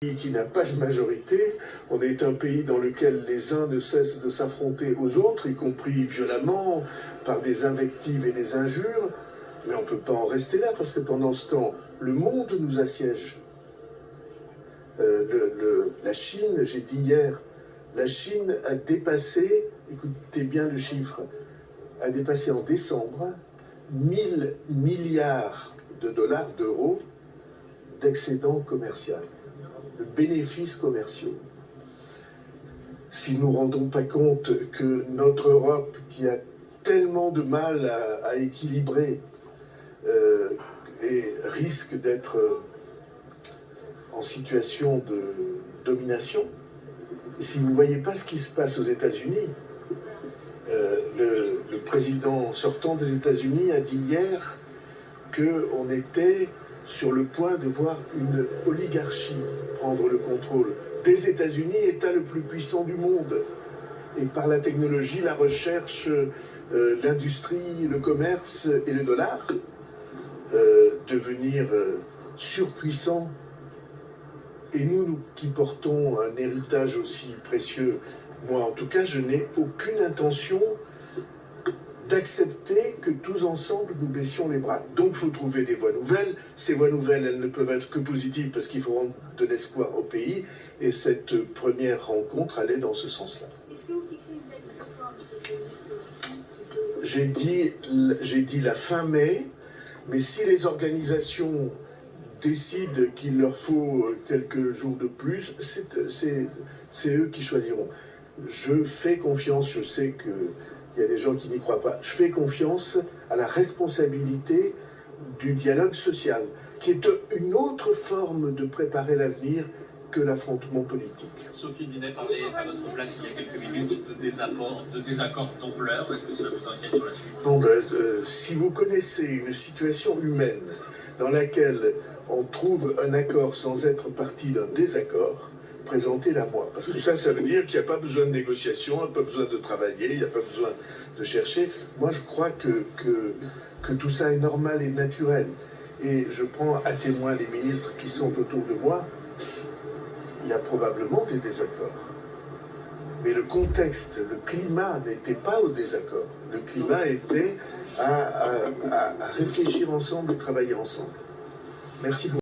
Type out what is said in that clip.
Qui n'a pas de majorité, on est un pays dans lequel les uns ne cessent de s'affronter aux autres, y compris violemment, par des invectives et des injures, mais on ne peut pas en rester là, parce que pendant ce temps, le monde nous assiège. La Chine, j'ai dit hier, la Chine a dépassé, écoutez bien le chiffre, a dépassé en décembre 1000 milliards de dollars, d'euros, d'excédent commercial, de bénéfices commerciaux. Si nous ne rendons pas compte que notre Europe, qui a tellement de mal à équilibrer, et risque d'être en situation de domination, et si vous ne voyez pas ce qui se passe aux États-Unis, le président sortant des États-Unis a dit hier qu'on était sur le point de voir une oligarchie prendre le contrôle des États-Unis, État le plus puissant du monde. Et par la technologie, la recherche, l'industrie, le commerce et le dollar, devenir surpuissants. Et nous qui portons un héritage aussi précieux, moi en tout cas, je n'ai aucune intention d'accepter que tous ensemble nous baissions les bras. Donc il faut trouver des voies nouvelles. Ces voies nouvelles, elles ne peuvent être que positives parce qu'il faut rendre de l'espoir au pays. Et cette première rencontre allait dans ce sens-là. Est-ce que vous fixez une date butoir, J'ai dit la fin mai, mais si les organisations décident qu'il leur faut quelques jours de plus, c'est eux qui choisiront. Je fais confiance, je sais qu'il y a des gens qui n'y croient pas, je fais confiance à la responsabilité du dialogue social, qui est une autre forme de préparer l'avenir que l'affrontement politique. Sophie Binet parlait à votre place il y a quelques minutes de désaccords d'ampleur. Est-ce que cela vous inquiète sur la suite? Bon, si vous connaissez une situation humaine dans laquelle on trouve un accord sans être parti d'un désaccord, présentez-la moi. Parce que ça veut dire qu'il n'y a pas besoin de négociation, il n'y a pas besoin de travailler, il n'y a pas besoin de chercher. Moi, je crois que tout ça est normal et naturel. Et je prends à témoin les ministres qui sont autour de moi. Il y a probablement des désaccords. Mais le contexte, le climat n'était pas au désaccord. Le climat était à réfléchir ensemble et travailler ensemble. Merci beaucoup.